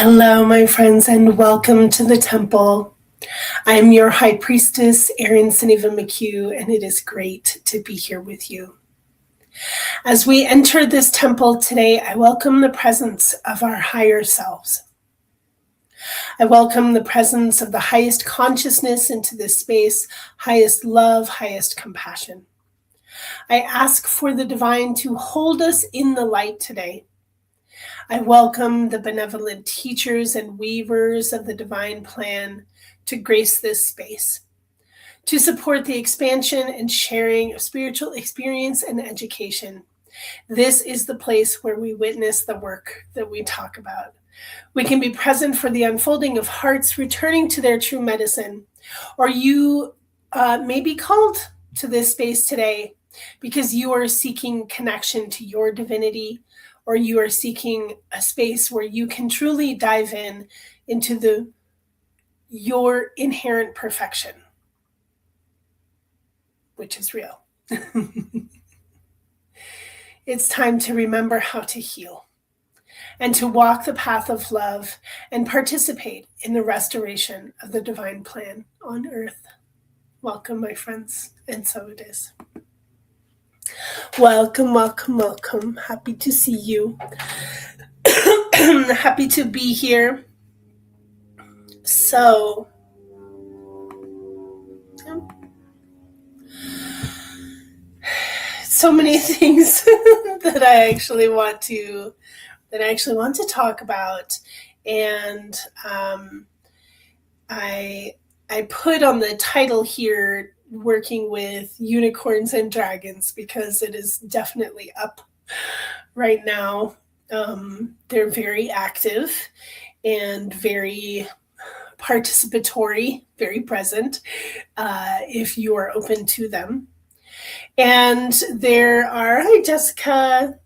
Hello, my friends, and welcome to the temple. I'm your high priestess, Erin Sunniva McHugh, and it is great to be here with you. As we enter this temple today, I welcome the presence of our higher selves. I welcome the presence of the highest consciousness into this space, highest love, highest compassion. I ask for the divine to hold us in the light today. I welcome the benevolent teachers and weavers of the divine plan to grace this space, to support the expansion and sharing of spiritual experience and education. This is the place where we witness the work that we talk about. We can be present for the unfolding of hearts returning to their true medicine, or you may be called to this space today because you are seeking connection to your divinity, or you are seeking a space where you can truly dive into your inherent perfection, which is real. It's time to remember how to heal and to walk the path of love and participate in the restoration of the divine plan on earth. Welcome, my friends, and so it is. Welcome, welcome, welcome. Happy to see you. Happy to be here. So many things that I actually want to talk about, and I put on the title here, working with unicorns and dragons, because it is definitely up right now. They're very active and very participatory, very present, if you are open to them. And there are, hi Jessica,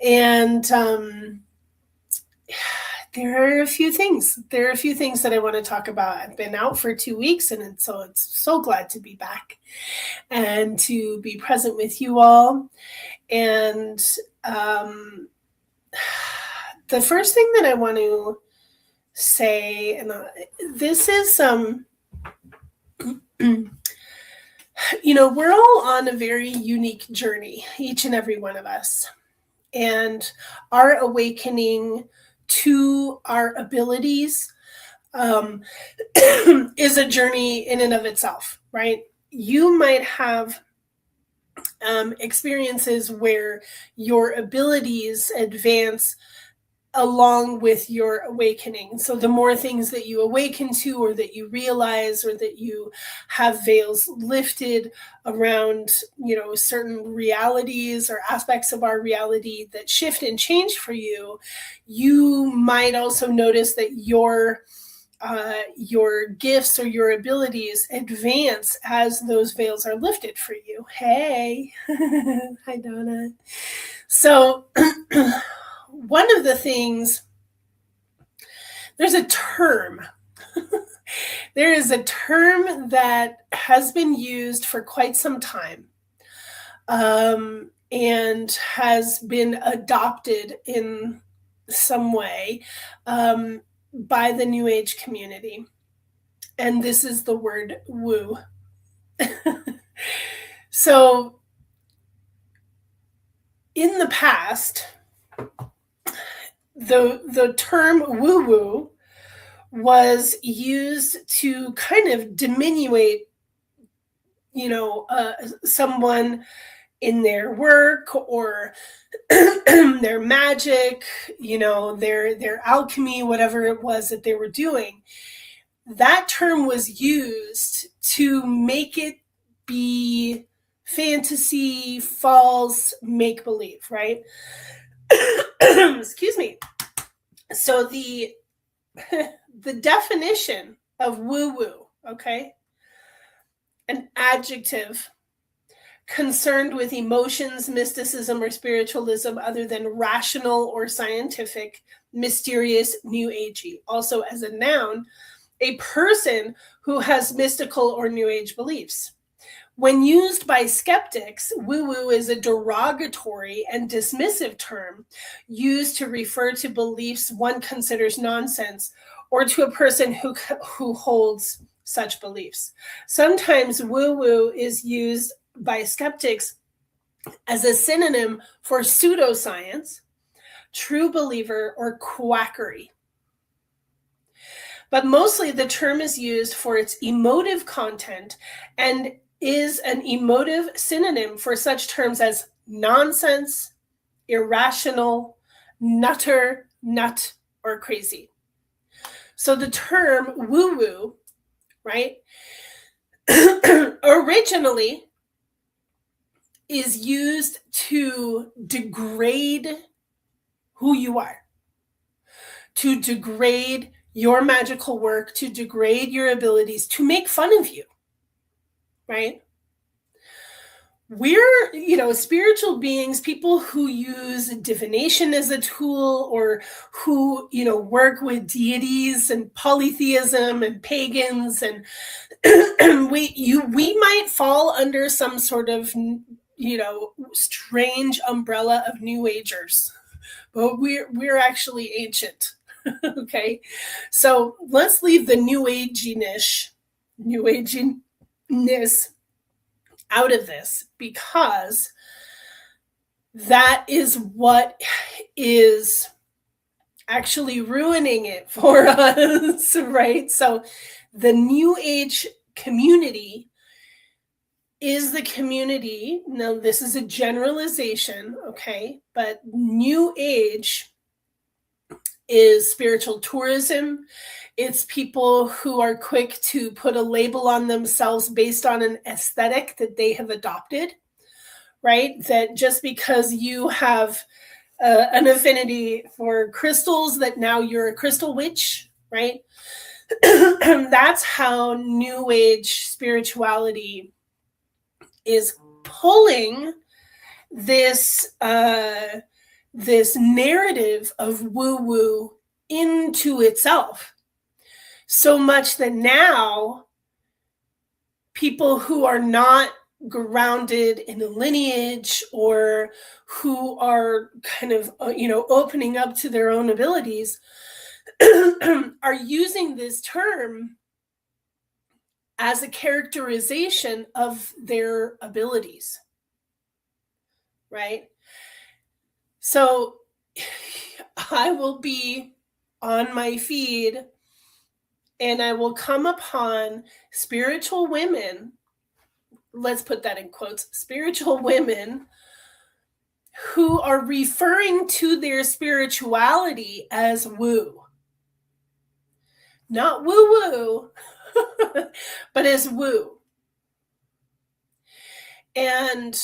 and there are a few things that I want to talk about. I've been out for 2 weeks, and so it's so glad to be back and to be present with you all. And the first thing that I want to say, and this is we're all on a very unique journey, each and every one of us, and our awakening to our abilities is a journey in and of itself, right? You might have experiences where your abilities advance along with your awakening. So the more things that you awaken to, or that you realize, or that you have veils lifted around, certain realities or aspects of our reality that shift and change for you, you might also notice that your gifts or your abilities advance as those veils are lifted for you. Hey, hi Donna. So one of the things, there's a term. There is a term that has been used for quite some time, and has been adopted in some way by the New Age community. And this is the word woo. So in the past, the term woo-woo was used to kind of diminuate, someone in their work, or their magic, their alchemy, whatever it was that they were doing. That term was used to make it be fantasy, false, make-believe, right? Excuse me. So the definition of woo-woo, okay? An adjective concerned with emotions, mysticism, or spiritualism other than rational or scientific, mysterious, new agey. Also as a noun, a person who has mystical or new age beliefs. When used by skeptics, woo-woo is a derogatory and dismissive term used to refer to beliefs one considers nonsense or to a person who holds such beliefs. Sometimes woo-woo is used by skeptics as a synonym for pseudoscience, true believer, or quackery. But mostly the term is used for its emotive content and is an emotive synonym for such terms as nonsense, irrational, nutter, nut, or crazy. So the term woo-woo, right, originally is used to degrade who you are, to degrade your magical work, to degrade your abilities, to make fun of you, right? We're, spiritual beings, people who use divination as a tool or who, work with deities and polytheism and pagans. And we might fall under some sort of, strange umbrella of New Agers, but we're actually ancient. Okay. So let's leave the New Aginess out of this, because that is what is actually ruining it for us, right? So the New Age community is the community. Now, this is a generalization, okay? But New Age is spiritual tourism. It's people who are quick to put a label on themselves based on an aesthetic that they have adopted, right? That just because you have an affinity for crystals, that now you're a crystal witch, right? That's how New Age spirituality is pulling this this narrative of woo-woo into itself, so much that now people who are not grounded in a lineage or who are kind of opening up to their own abilities are using this term as a characterization of their abilities, right? So I will be on my feed and I will come upon spiritual women, let's put that in quotes, spiritual women who are referring to their spirituality as woo. Not woo-woo, but as woo. And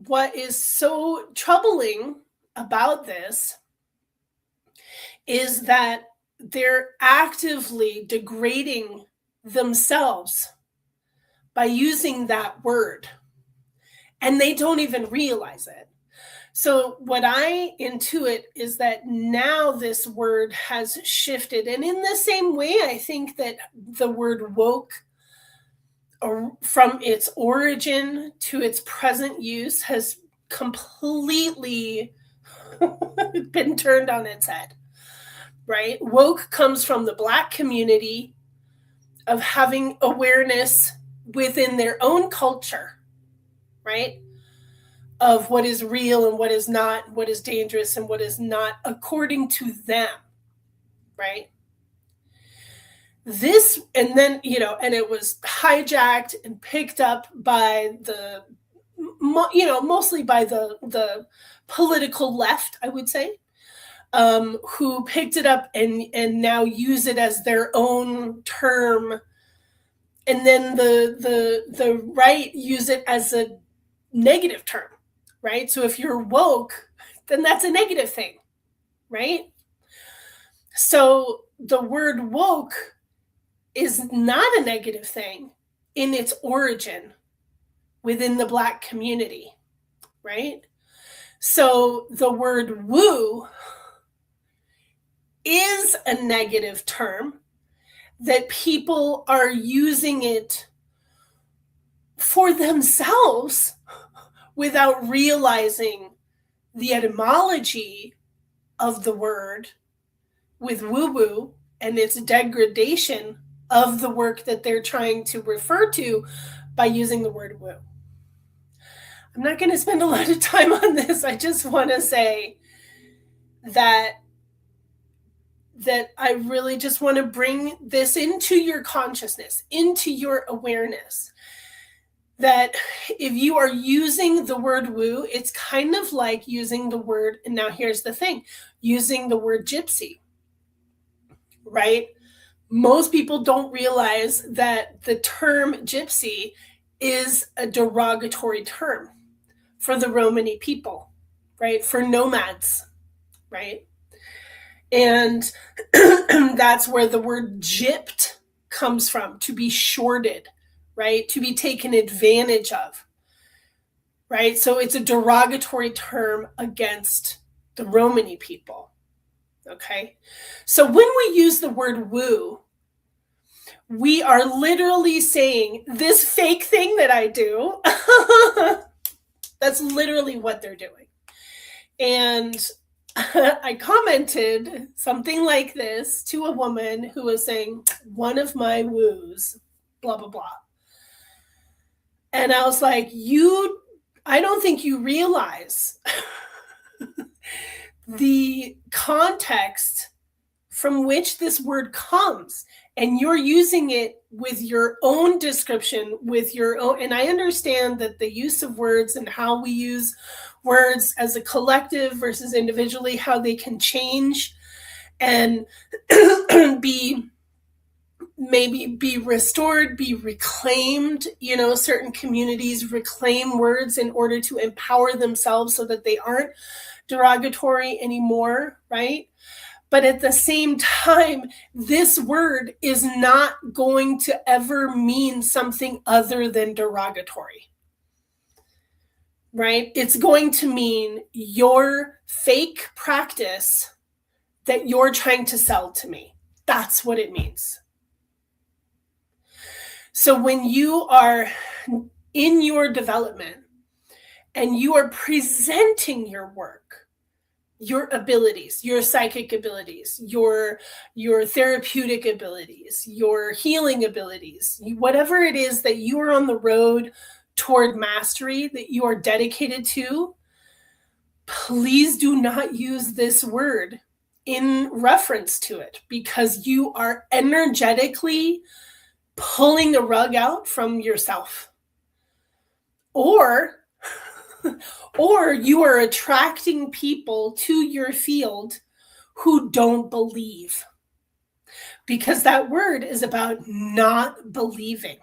what is so troubling about this is that they're actively degrading themselves by using that word, and they don't even realize it. So what I intuit is that now this word has shifted, and in the same way, I think that the word woke, from its origin to its present use, has completely been turned on its head, right? Woke comes from the Black community of having awareness within their own culture, right? Of what is real and what is not, what is dangerous and what is not, according to them, right? This, and then, and it was hijacked and picked up by the, mostly by the political left, I would say, who picked it up and now use it as their own term. And then the right use it as a negative term, right? So if you're woke, then that's a negative thing, right? So the word woke is not a negative thing in its origin within the Black community, right? So the word woo is a negative term that people are using it for themselves without realizing the etymology of the word with woo-woo and its degradation of the work that they're trying to refer to by using the word woo. I'm not going to spend a lot of time on this. I just want to say that I really just want to bring this into your consciousness, into your awareness, that if you are using the word woo, it's kind of like using the word, and now here's the thing, using the word gypsy, right? Most people don't realize that the term gypsy is a derogatory term for the Romani people, right? For nomads, right? And that's where the word gypped comes from, to be shorted, right? To be taken advantage of, right? So it's a derogatory term against the Romani people, okay? So when we use the word woo, we are literally saying this fake thing that I do, that's literally what they're doing. And I commented something like this to a woman who was saying, one of my woos, blah, blah, blah. And I was like, I don't think you realize the context from which this word comes. And you're using it with your own description, with your own. And I understand that the use of words and how we use words as a collective versus individually, how they can change and maybe be restored, be reclaimed. Certain communities reclaim words in order to empower themselves so that they aren't derogatory anymore, right? But at the same time, this word is not going to ever mean something other than derogatory, right? It's going to mean your fake practice that you're trying to sell to me. That's what it means. So when you are in your development and you are presenting your work, your abilities, your psychic abilities, your therapeutic abilities, your healing abilities, whatever it is that you are on the road toward mastery, that you are dedicated to, please do not use this word in reference to it, because you are energetically pulling the rug out from yourself. Or you are attracting people to your field who don't believe, because that word is about not believing.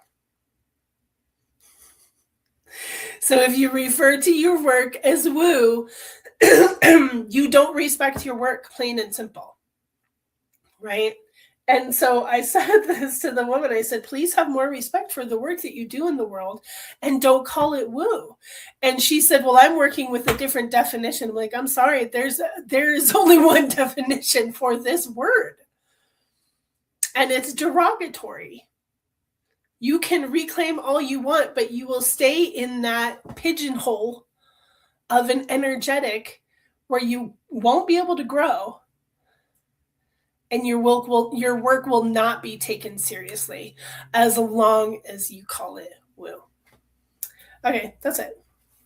So if you refer to your work as woo, you don't respect your work, plain and simple, right? And so I said this to the woman. I said, please have more respect for the work that you do in the world and don't call it woo. And she said, well, I'm working with a different definition. I'm like, I'm sorry, there's only one definition for this word. And it's derogatory. You can reclaim all you want, but you will stay in that pigeonhole of an energetic where you won't be able to grow. And your work will not be taken seriously as long as you call it woo. Okay, that's it.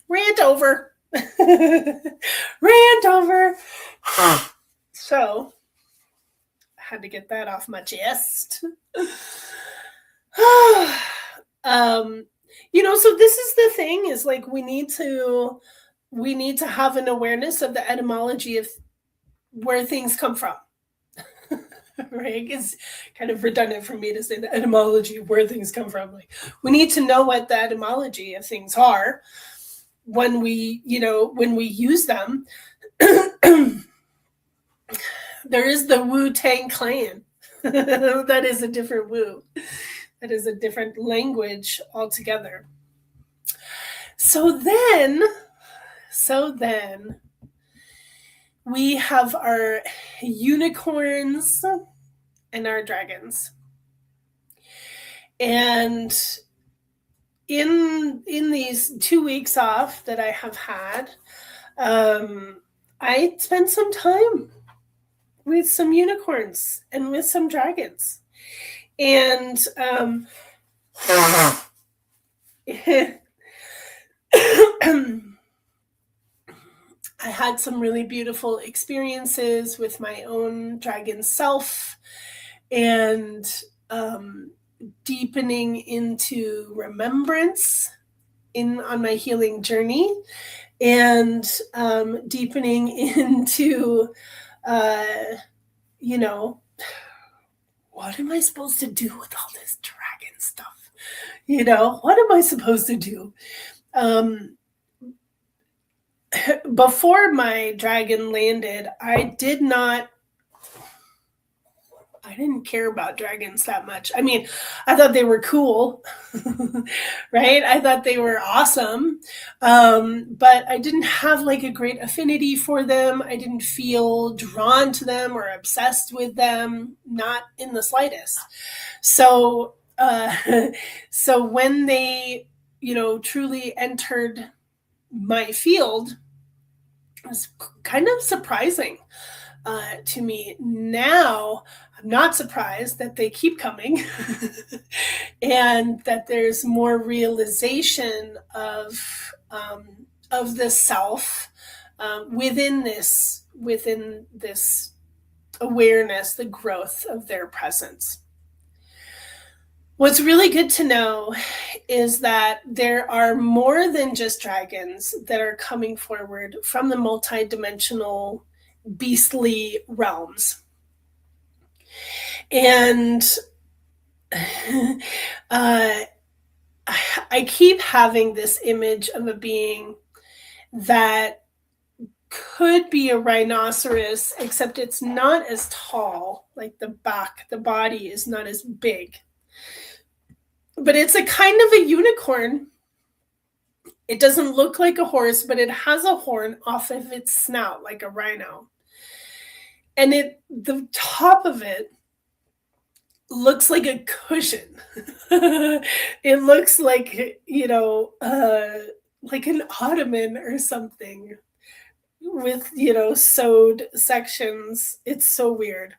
Rant over. Rant over. So, I had to get that off my chest. So this is the thing, is like we need to have an awareness of the etymology of where things come from. Right? It's kind of redundant for me to say the etymology of where things come from. Like, we need to know what the etymology of things are when we use them. There is the Wu-Tang Clan. That is a different woo. That is a different language altogether. So then we have our unicorns and our dragons. And in these 2 weeks off that I have had, I spent some time with some unicorns and with some dragons. And I had some really beautiful experiences with my own dragon self, and deepening into remembrance on my healing journey, and deepening into what am I supposed to do with all this dragon stuff? What am I supposed to do? Before my dragon landed, I didn't care about dragons that much. I mean, I thought they were cool, right? I thought they were awesome. But I didn't have like a great affinity for them. I didn't feel drawn to them or obsessed with them, not in the slightest. So, so when they, truly entered my field, it was kind of surprising to me. Now, I'm not surprised that they keep coming and that there's more realization of the self within this awareness, the growth of their presence. What's really good to know is that there are more than just dragons that are coming forward from the multidimensional beastly realms. And I keep having this image of a being that could be a rhinoceros, except it's not as tall, like the body is not as big. But it's a kind of a unicorn. It doesn't look like a horse, but it has a horn off of its snout, like a rhino. And the top of it looks like a cushion. It looks like, like an ottoman or something with, sewed sections. It's so weird.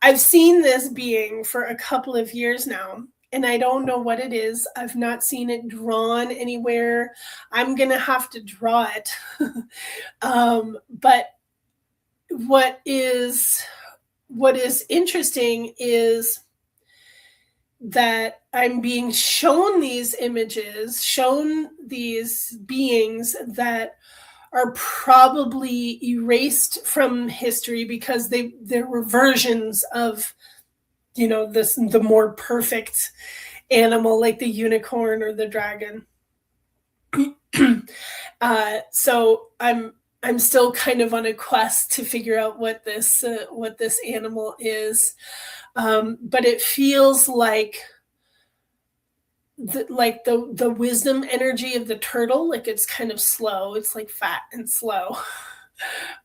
I've seen this being for a couple of years now, and I don't know what it is. I've not seen it drawn anywhere. I'm going to have to draw it. But what is interesting is that I'm being shown these images, shown these beings that are probably erased from history because there were versions of the more perfect animal, like the unicorn or the dragon. So I'm still kind of on a quest to figure out what this animal is, but it feels like the wisdom energy of the turtle. Like it's kind of slow. It's like fat and slow,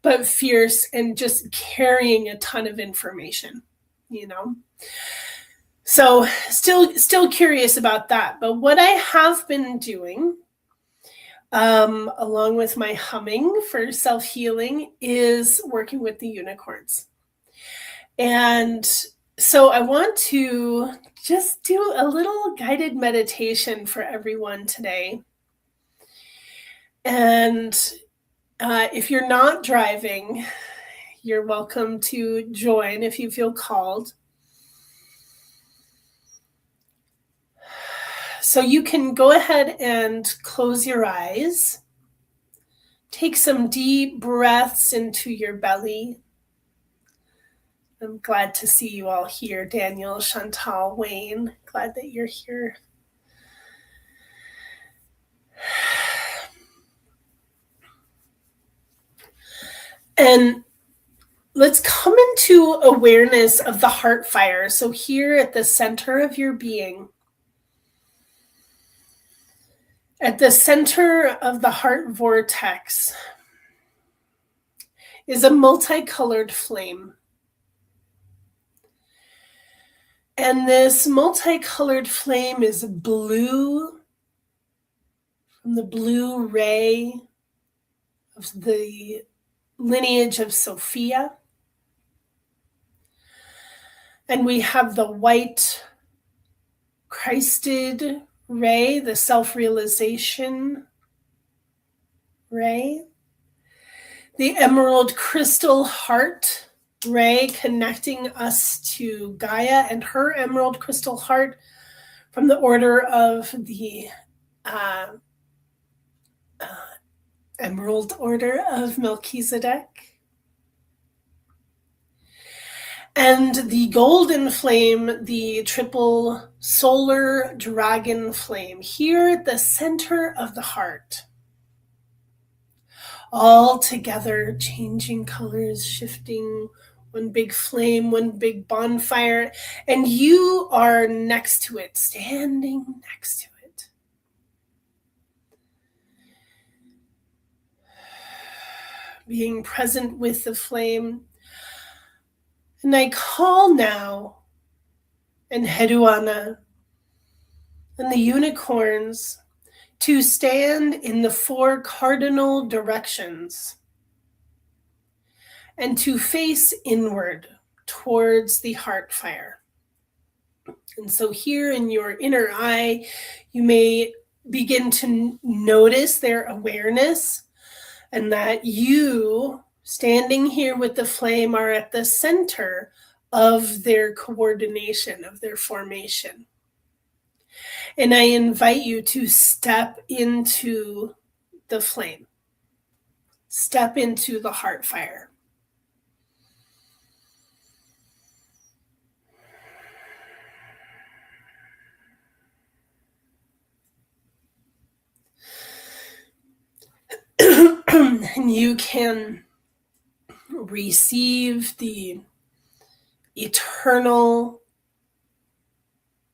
but fierce and just carrying a ton of information. So still curious about that. But what I have been doing, along with my humming for self-healing, is working with the unicorns. And so I want to just do a little guided meditation for everyone today. And if you're not driving, you're welcome to join if you feel called. So you can go ahead and close your eyes. Take some deep breaths into your belly. I'm glad to see you all here. Daniel, Chantal, Wayne, glad that you're here. And let's come into awareness of the heart fire. So here at the center of your being, at the center of the heart vortex, is a multicolored flame. And this multicolored flame is blue, from the blue ray of the lineage of Sophia. And we have the white Christed ray, the self-realization ray. The emerald crystal heart ray connecting us to Gaia and her emerald crystal heart from the order of the Emerald Order of Melchizedek. And the golden flame, the triple solar dragon flame, here at the center of the heart. All together, changing colors, shifting, one big flame, one big bonfire, and you are next to it, standing next to it. Being present with the flame. And I call now Enheduanna and the unicorns to stand in the 4 cardinal directions and to face inward towards the heart fire. And so here in your inner eye, you may begin to notice their awareness and that you, standing here with the flame, are at the center of their coordination, of their formation. And I invite you to step into the flame. Step into the heart fire. And you can receive the eternal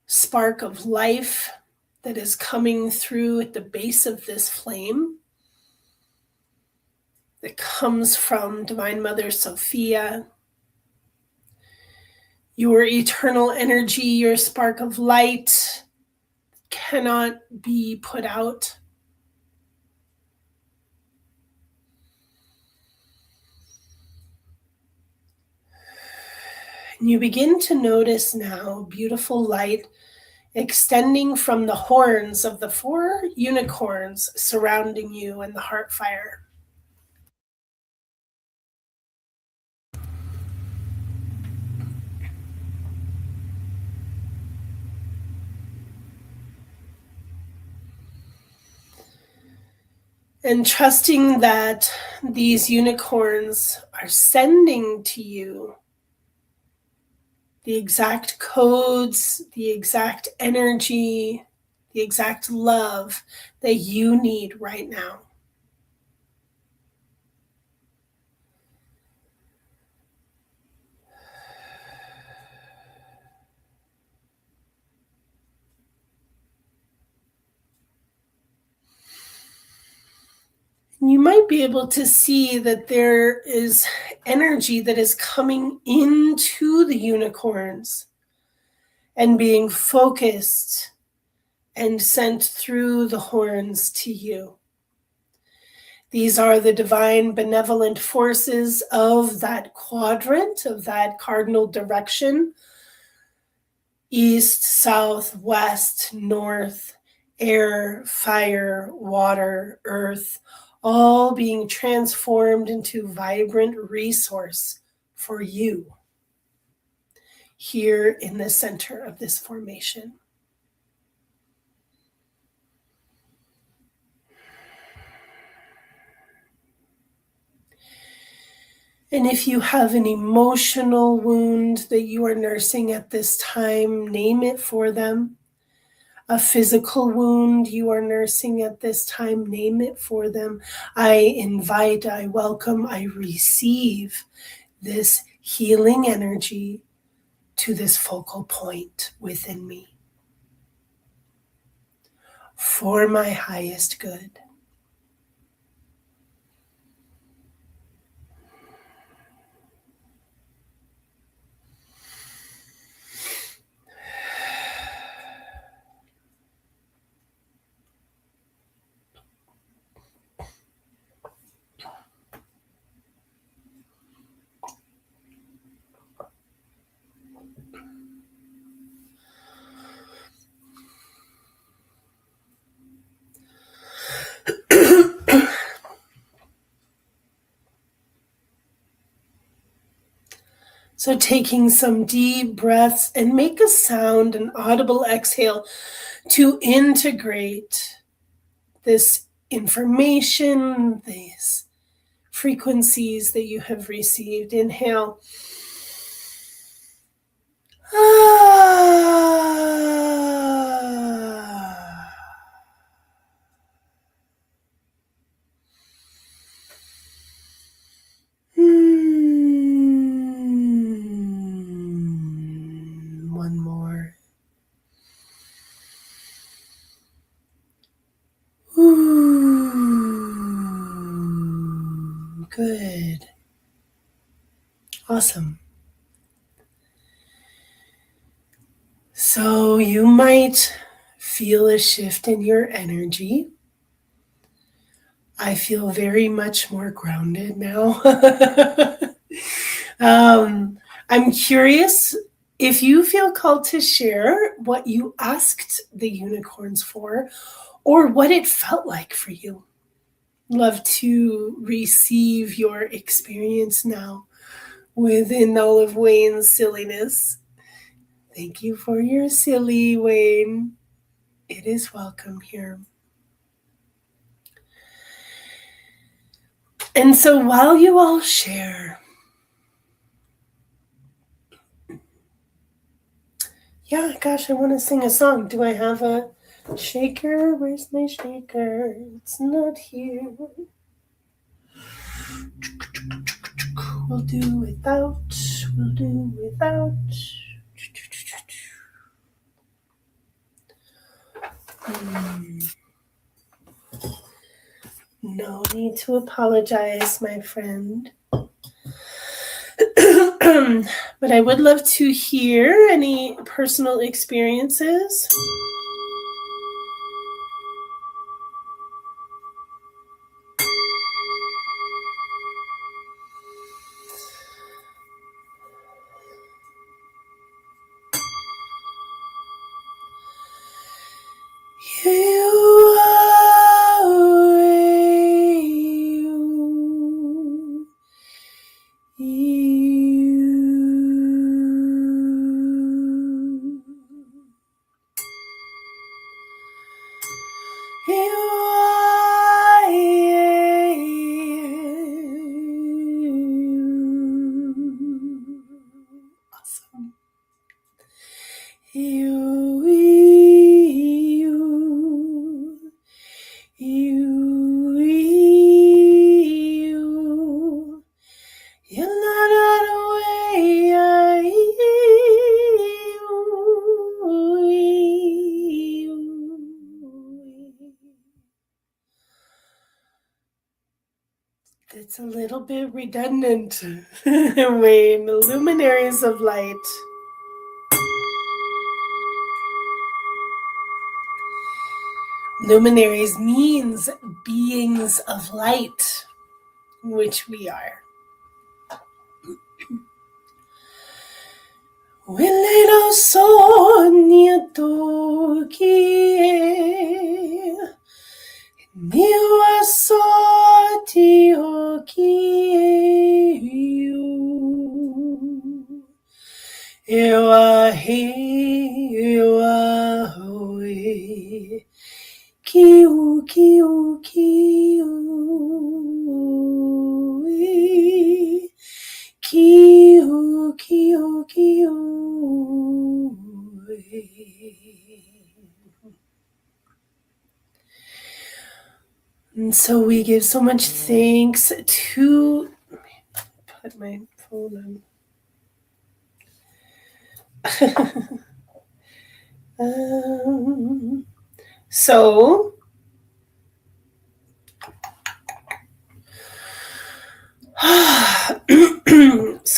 spark of life that is coming through at the base of this flame, that comes from Divine Mother Sophia. Your eternal energy, your spark of light cannot be put out. And you begin to notice now beautiful light extending from the horns of the 4 unicorns surrounding you in the heart fire. And trusting that these unicorns are sending to you the exact codes, the exact energy, the exact love that you need right now. You might be able to see that there is energy that is coming into the unicorns and being focused and sent through the horns to you. These are the divine benevolent forces of that quadrant, of that cardinal direction: east, south, west, north, air, fire, water, earth, all being transformed into vibrant resource for you here in the center of this formation. And if you have an emotional wound that you are nursing at this time, name it for them. A physical wound you are nursing at this time, name it for them. I invite, I welcome, I receive this healing energy to this focal point within me for my highest good. So taking some deep breaths and make a sound, an audible exhale to integrate this information, these frequencies that you have received. Inhale. One more. Good. Awesome. So you might feel a shift in your energy. I feel very much more grounded now. I'm curious if you feel called to share what you asked the unicorns for or what it felt like for you. Love to receive your experience now within all of Wayne's silliness. Thank you for your silly, Wayne. It is welcome here. And so while you all share, yeah, gosh, I want to sing a song. Do I have a shaker? Where's my shaker? It's not here. We'll do without. We'll do without. No need to apologize, my friend. But I would love to hear any personal experiences. Awesome. It's a little bit redundant. Wayne, luminaries of light. Luminaries means beings of light, which we are. Wileno sogno kie niwa soti kie ewa he ewa hoe kiu kiu kiu kiu kiu kiu. And so we give so much thanks to, put my phone on. So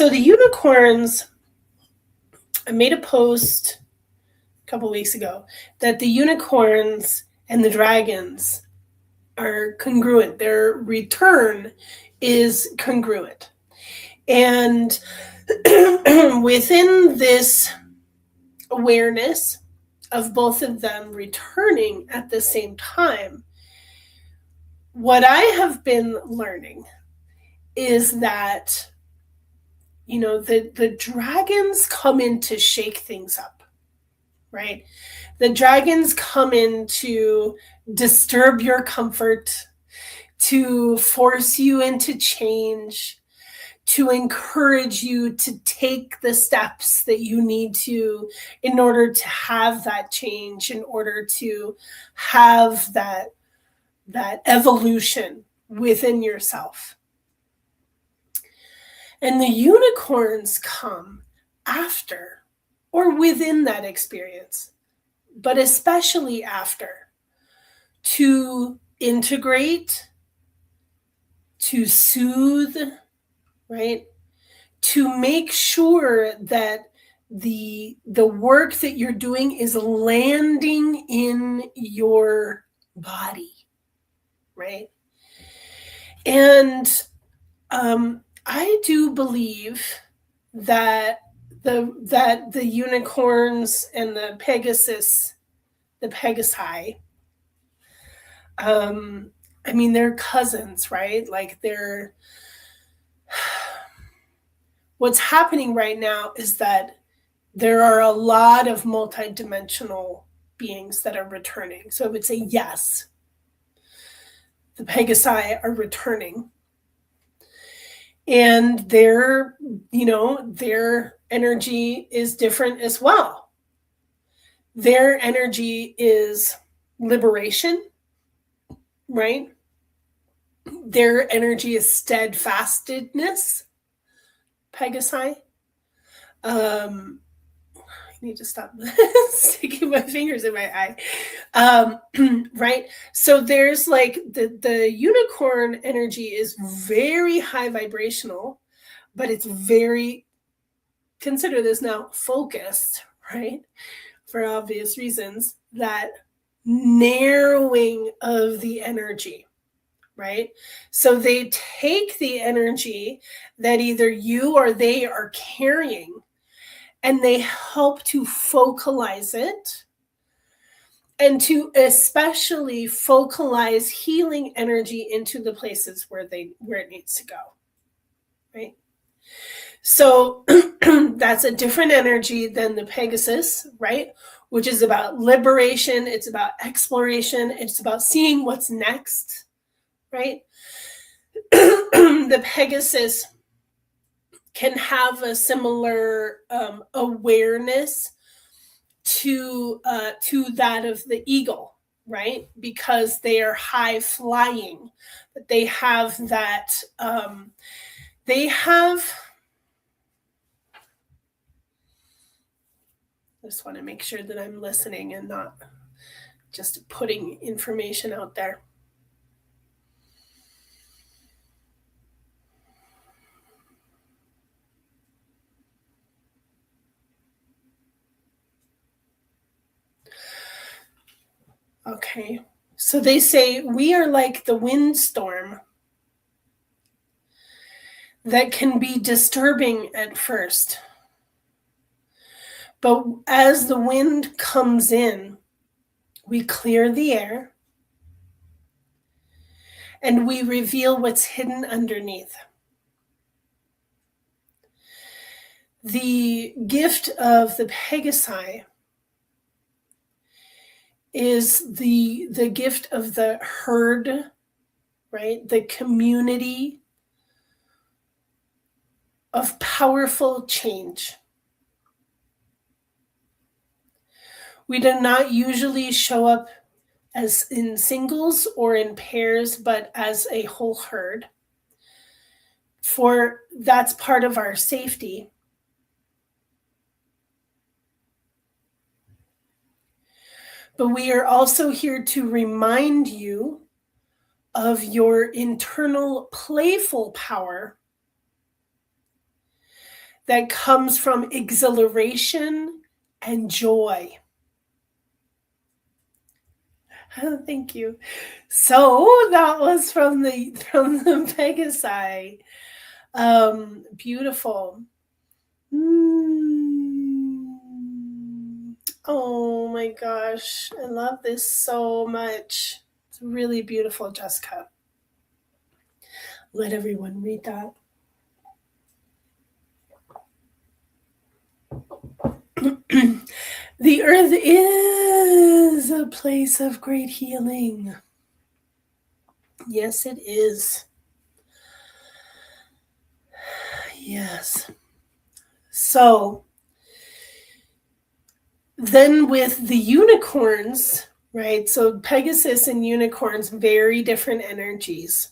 the unicorns, I made a post a couple weeks ago that the unicorns and the dragons are congruent. Their return is congruent. And within this awareness of both of them returning at the same time, what I have been learning is that the dragons come in to shake things up, right? The dragons come in to disturb your comfort, to force you into change, to encourage you to take the steps that you need to in order to have that change, in order to have that evolution within yourself. And the unicorns come after or within that experience, but especially after, to integrate, to soothe, right? To make sure that the work that you're doing is landing in your body, right? And I do believe that the unicorns and the Pegasi, they're cousins, right? Like what's happening right now is that there are a lot of multidimensional beings that are returning. So I would say yes, the Pegasi are returning. And their energy is different as well. Their energy is liberation, right? Their energy is steadfastness, Pegasi. I need to stop sticking my fingers in my eye. Right? So there's like the unicorn energy is very high vibrational, but it's very, consider this now, focused, right? For obvious reasons, that narrowing of the energy, right? So they take the energy that either you or they are carrying, and they help to focalize it, and to especially focalize healing energy into the places where it needs to go, right? So that's a different energy than the Pegasus, right? Which is about liberation, it's about exploration, it's about seeing what's next, right? The Pegasus can have a similar awareness to that of the eagle, right? Because they are high flying, but they have that. I just want to make sure that I'm listening and not just putting information out there. Okay, so they say we are like the windstorm that can be disturbing at first. But as the wind comes in, we clear the air and we reveal what's hidden underneath. The gift of the Pegasi is the gift of the herd, right? The community of powerful change. We do not usually show up as in singles or in pairs, but as a whole herd. For that's part of our safety. But we are also here to remind you of your internal playful power that comes from exhilaration and joy. Oh, thank you. So that was from the Pegasi. Beautiful. Oh my gosh, I love this so much. It's really beautiful, Jessica. Let everyone read that. earth is a place of great healing. Yes, it is. Yes. So then with the unicorns, right? So Pegasus and unicorns, very different energies.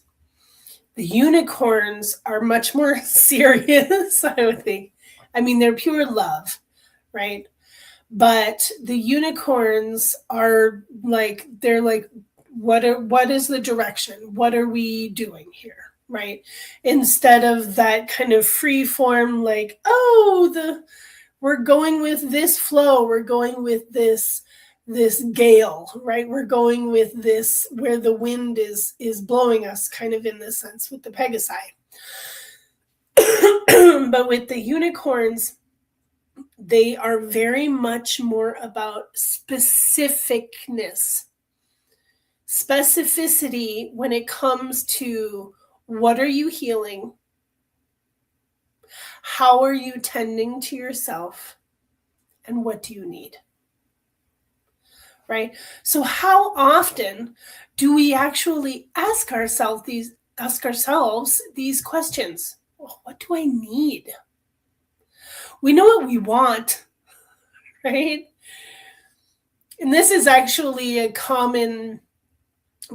The unicorns are much more serious, I would think. I mean, they're pure love, right? But the unicorns are like, they're like, what is the direction? What are we doing here? Right? Instead of that kind of free form, like, we're going with this flow, we're going with this gale, right? We're going with this where the wind is blowing us, kind of in this sense with the Pegasi. But with the unicorns, they are very much more about specificity when it comes to what are you healing, how are you tending to yourself, and what do you need, right? So how often do we actually ask ourselves these questions? Well, what do I need? We know what we want, right? And this is actually a common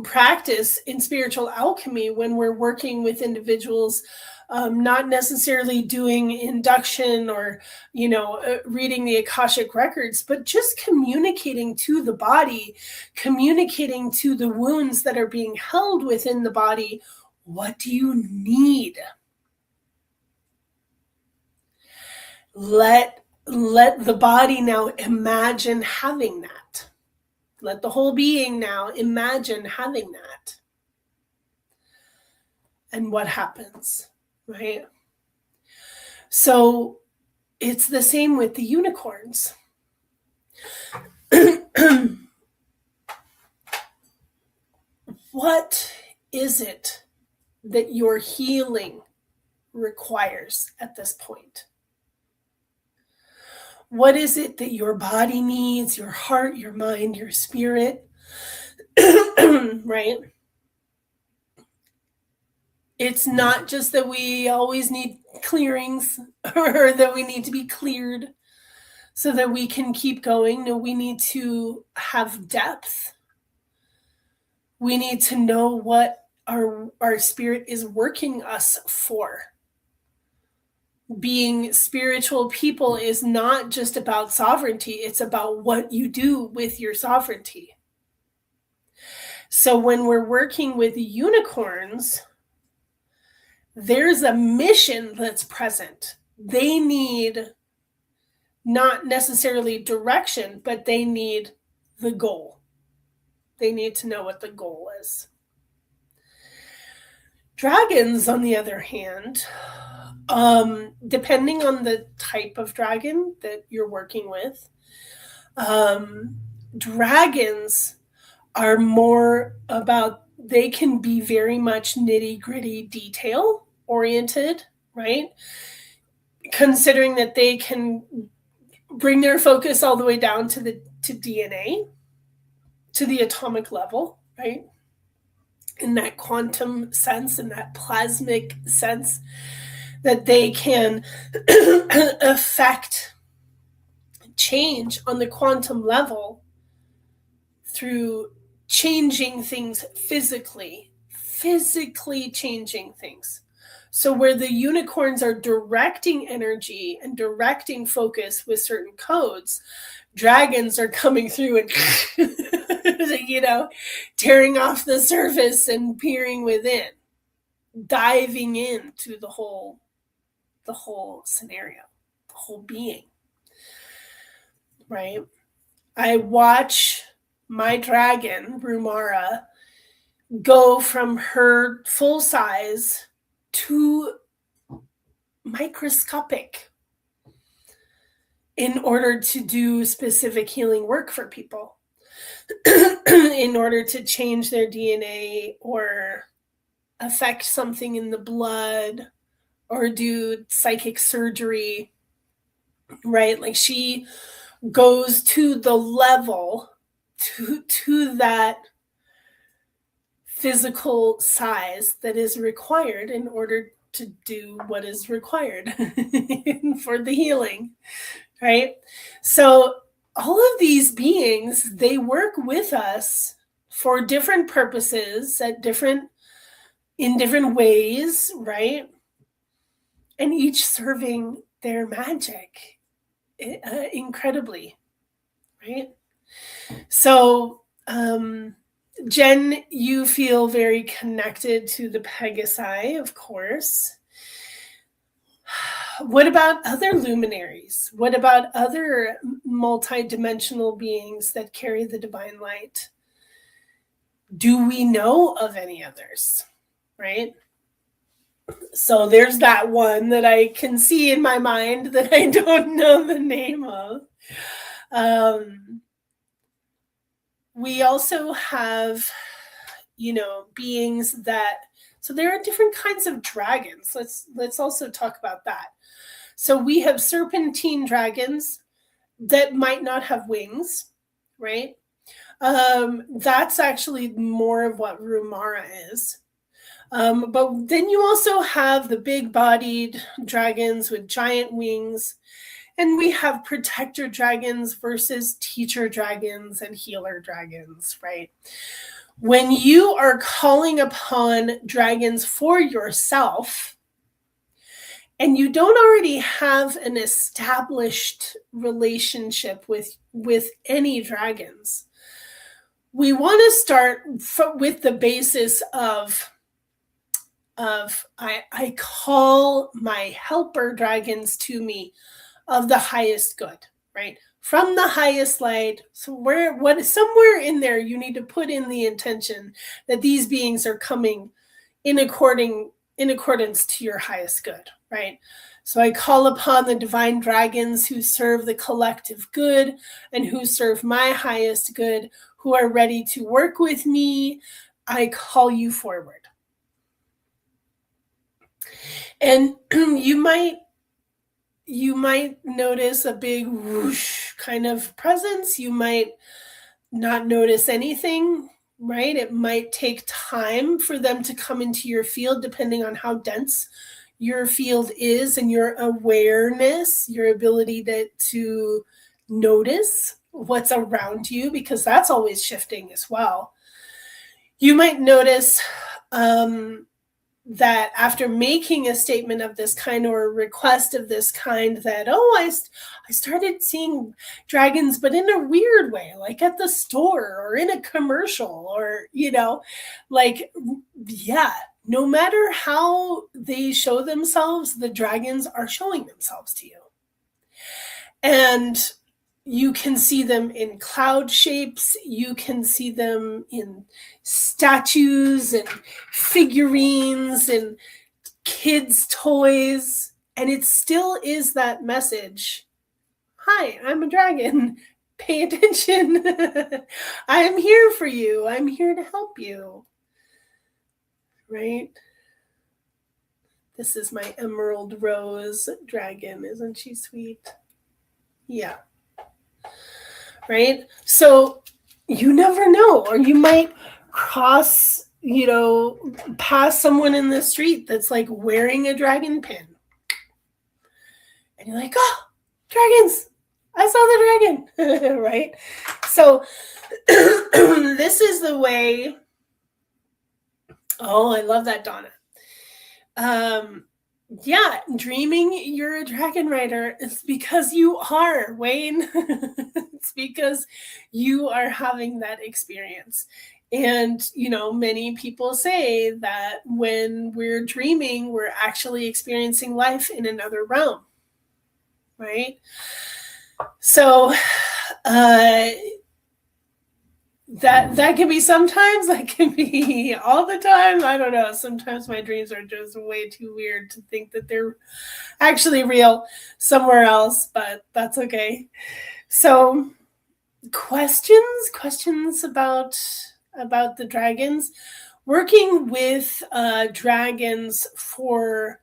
practice in spiritual alchemy when we're working with individuals, not necessarily doing induction or reading the Akashic records, but just communicating to the body, communicating to the wounds that are being held within the body. What do you need? Let the body now imagine having that. Let the whole being now imagine having that. And what happens, right? So it's the same with the unicorns. What is it that your healing requires at this point? What is it that your body needs, your heart, your mind, your spirit, right? It's not just that we always need clearings or that we need to be cleared so that we can keep going. No, we need to have depth. We need to know what our spirit is working us for. Being spiritual people is not just about sovereignty, it's about what you do with your sovereignty. So when we're working with unicorns, there's a mission that's present. They need not necessarily direction, but they need the goal. They need to know what the goal is. Dragons, on the other hand, depending on the type of dragon that you're working with, dragons are more about, they can be very much nitty-gritty detail oriented, right? Considering that they can bring their focus all the way down to DNA, to the atomic level, right? In that quantum sense, in that plasmic sense, that they can affect change on the quantum level through changing things physically changing things. So where the unicorns are directing energy and directing focus with certain codes, dragons are coming through and tearing off the surface and peering within, diving into the whole scenario, the whole being, right? I watch my dragon, Rumara, go from her full size to microscopic in order to do specific healing work for people, in order to change their DNA or affect something in the blood or do psychic surgery, right? Like she goes to the level, to that physical size that is required in order to do what is required for the healing, right? So all of these beings, they work with us for different purposes in different ways, right? And each serving their magic incredibly, right? So, Jen, you feel very connected to the Pegasi, of course. What about other luminaries? What about other multidimensional beings that carry the divine light? Do we know of any others? Right? So there's that one that I can see in my mind that I don't know the name of. We also have, beings that, so there are different kinds of dragons. Let's also talk about that. So we have serpentine dragons that might not have wings, right? That's actually more of what Rumara is. But then you also have the big-bodied dragons with giant wings, and we have protector dragons versus teacher dragons and healer dragons, right? When you are calling upon dragons for yourself, and you don't already have an established relationship with any dragons, we want to start with the basis of I call my helper dragons to me of the highest good, right? From the highest light. So somewhere in there you need to put in the intention that these beings are coming in accordance to your highest good, right? So I call upon the divine dragons who serve the collective good and who serve my highest good, who are ready to work with me. I call you forward. And you might notice a big whoosh kind of presence. You might not notice anything, right? It might take time for them to come into your field, depending on how dense your field is and your awareness, your ability to notice what's around you, because that's always shifting as well. You might notice that after making a statement of this kind or a request of this kind, that, I started seeing dragons, but in a weird way, like at the store or in a commercial, or, no matter how they show themselves, the dragons are showing themselves to you. And you can see them in cloud shapes. You can see them in statues and figurines and kids' toys. And it still is that message. Hi, I'm a dragon. Pay attention. I'm here for you. I'm here to help you. Right? This is my emerald rose dragon. Isn't she sweet? Yeah. Right? So you never know, or you might cross, pass someone in the street that's like wearing a dragon pin. And you're like, oh, dragons, I saw the dragon, right? So this is the way. Oh, I love that, Donna. Yeah, dreaming you're a dragon rider, it's because you are, Wayne. It's because you are having that experience. And, many people say that when we're dreaming, we're actually experiencing life in another realm, right? So that can be sometimes, that can be all the time. I don't know. Sometimes my dreams are just way too weird to think that they're actually real somewhere else, but that's okay. So questions about the dragons. Working with dragons for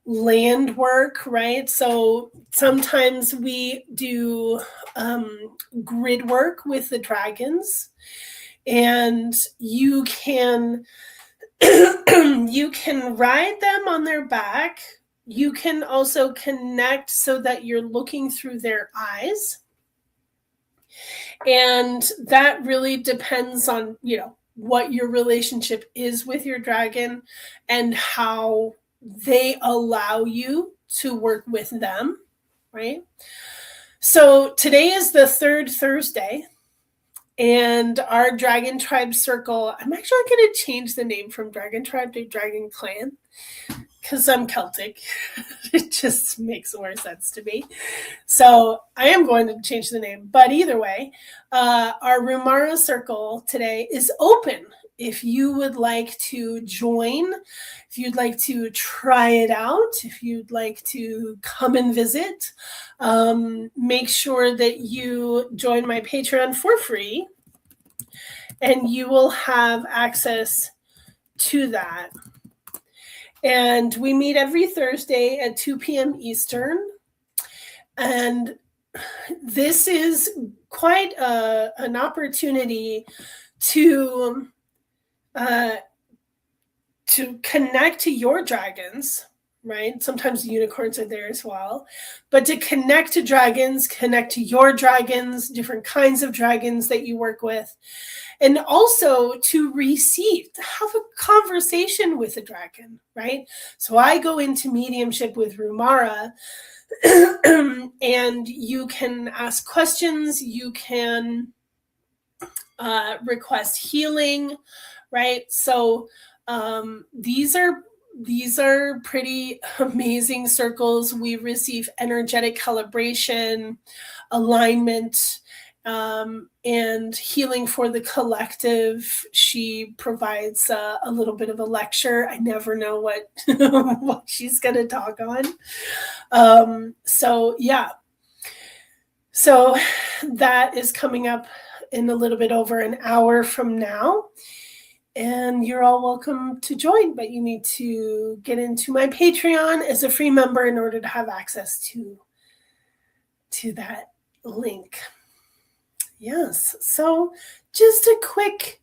land work, right? So sometimes we do grid work with the dragons, and you can you can ride them on their back. You can also connect so that you're looking through their eyes. And that really depends on, what your relationship is with your dragon and how they allow you to work with them, right? So today is the third Thursday, and our Dragon Tribe Circle, I'm actually going to change the name from Dragon Tribe to Dragon Clan because I'm Celtic. It just makes more sense to me. So I am going to change the name. But either way, our Rumara Circle today is open. If you would like to join, if you'd like to try it out, if you'd like to come and visit, make sure that you join my Patreon for free, and you will have access to that. And we meet every Thursday at 2 p.m. Eastern. And this is quite an opportunity to connect to your dragons, right? Sometimes unicorns are there as well. But to connect to dragons, connect to your dragons, different kinds of dragons that you work with, and also to receive, to have a conversation with a dragon, right? So I go into mediumship with Rumara, and you can ask questions, you can request healing, right? So these are pretty amazing circles. We receive energetic calibration, alignment, and healing for the collective. She provides a little bit of a lecture. I never know what what she's going to talk on. So that is coming up in a little bit over an hour from now. And you're all welcome to join, but you need to get into my Patreon as a free member in order to have access to that link. Yes. So just a quick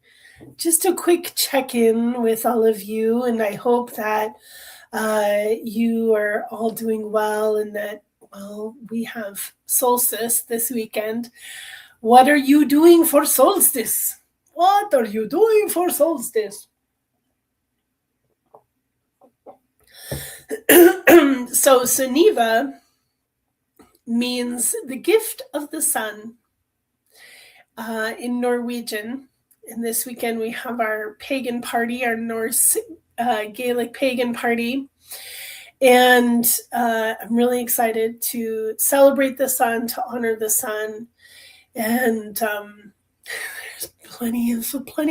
check-in with all of you, and I hope that you are all doing well, and that, we have solstice this weekend. What are you doing for solstice? What are you doing for solstice? So Suniva means the gift of the sun in Norwegian. And this weekend we have our pagan party, our Norse Gaelic pagan party. And I'm really excited to celebrate the sun, to honor the sun. And there's plenty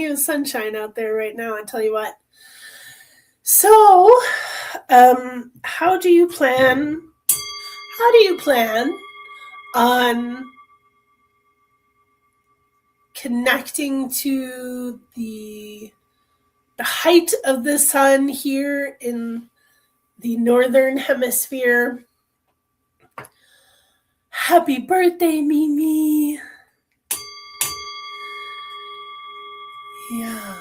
of sunshine out there right now, I tell you what. So, how do you plan on connecting to the height of the sun here in the northern hemisphere? Happy birthday, Mimi. Yeah.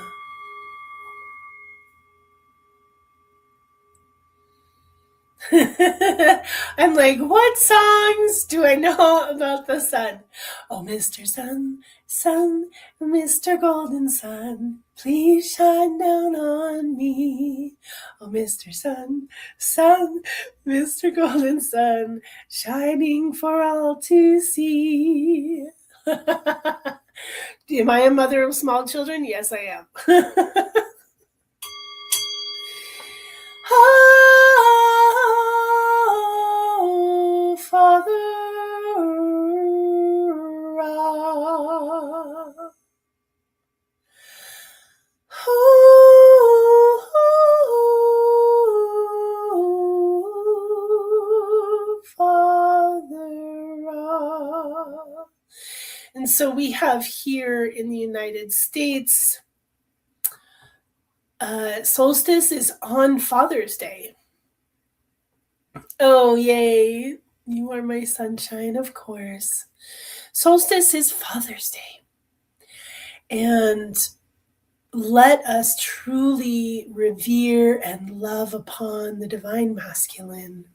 I'm like, what songs do I know about the sun? Oh, Mr. Sun, Sun, Mr. Golden Sun, please shine down on me. Oh, Mr. Sun, Sun, Mr. Golden Sun, shining for all to see. Am I a mother of small children? Yes, I am. Oh, Father, oh, Father. And so we have here in the United States, solstice is on Father's Day. Oh, yay. You are my sunshine, of course. Solstice is Father's Day. And let us truly revere and love upon the divine masculine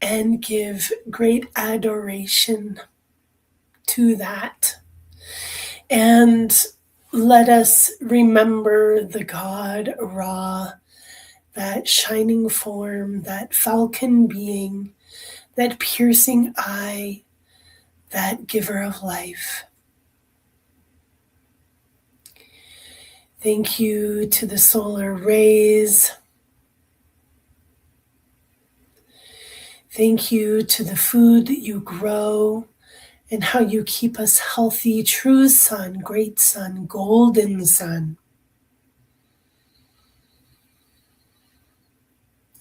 and give great adoration to that. And let us remember the god Ra, that shining form, that falcon being, that piercing eye, that giver of life. Thank you to the solar rays. Thank you to the food that you grow and how you keep us healthy. True sun, great sun, golden sun.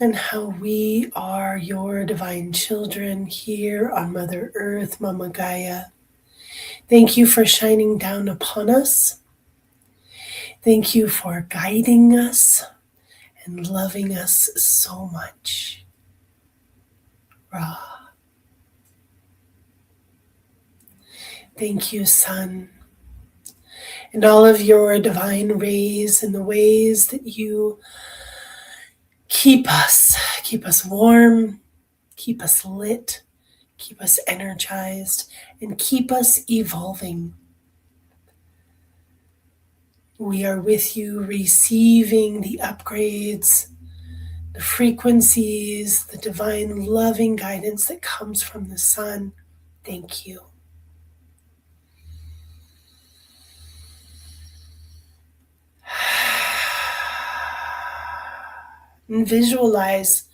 And how we are your divine children here on Mother Earth, Mama Gaia. Thank you for shining down upon us. Thank you for guiding us and loving us so much. Ra. Thank you, Sun, and all of your divine rays and the ways that you keep us warm, keep us lit, keep us energized, and keep us evolving. We are with you, receiving the upgrades, the frequencies, the divine loving guidance that comes from the sun. Thank you. And visualize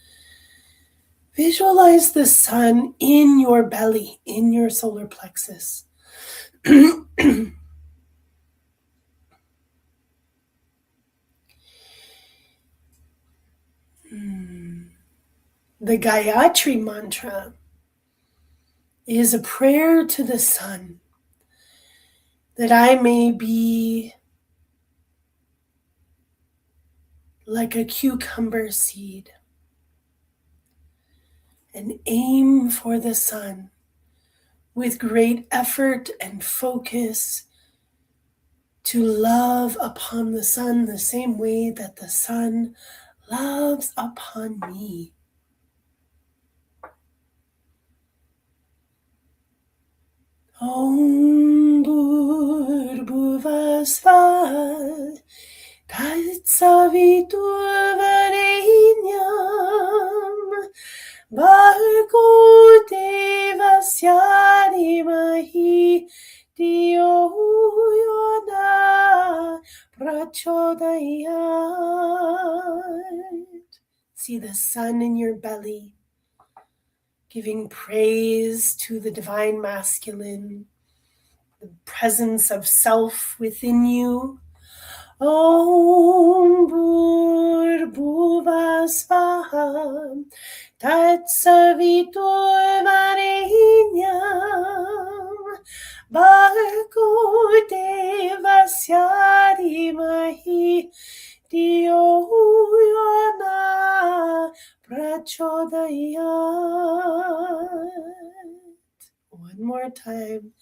the sun in your belly, in your solar plexus. The Gayatri mantra is a prayer to the sun that I may be like a cucumber seed and aim for the sun with great effort and focus to love upon the sun the same way that the sun loves upon me. Om Bhurбhuvasvaha Tatsaviturvarenyam Bhargo Devasya Dhimahi Dhiyo Yona Prachodayat. See the sun in your belly, giving praise to the divine masculine, the presence of self within you. Om Bhurбhuvasvaha Tatsaviturvarenyam Bhargo Devasya Dhimahi Dhiyo Yona Prachodayat. One more time.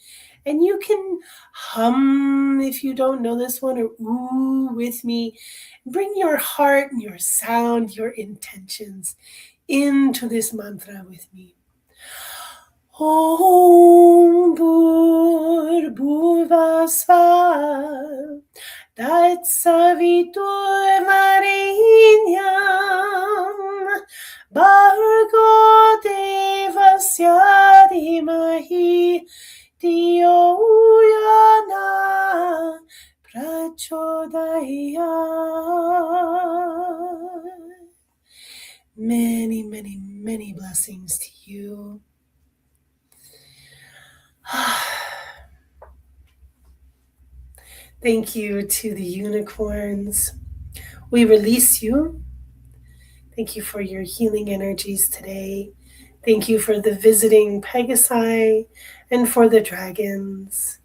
And you can hum if you don't know this one, or ooh with me. Bring your heart and your sound, your intentions into this mantra with me. Om Bhurбhuvasvaha Tatsaviturvarenyam Bhargo Devasya Dhimahi Dhiyo Yona Prachodayat. Many, many, many blessings to you. Thank you to the unicorns. We release you. Thank you for your healing energies today. Thank you for the visiting Pegasi and for the dragons,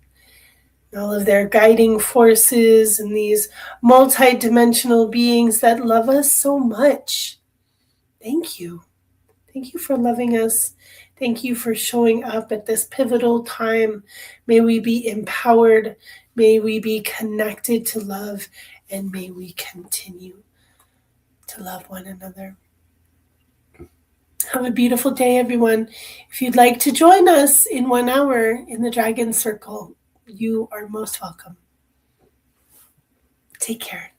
all of their guiding forces and these multidimensional beings that love us so much. Thank you. Thank you for loving us. Thank you for showing up at this pivotal time. May we be empowered. May we be connected to love. And may we continue to love one another. Have a beautiful day, everyone. If you'd like to join us in 1 hour in the Dragon Circle, you are most welcome. Take care.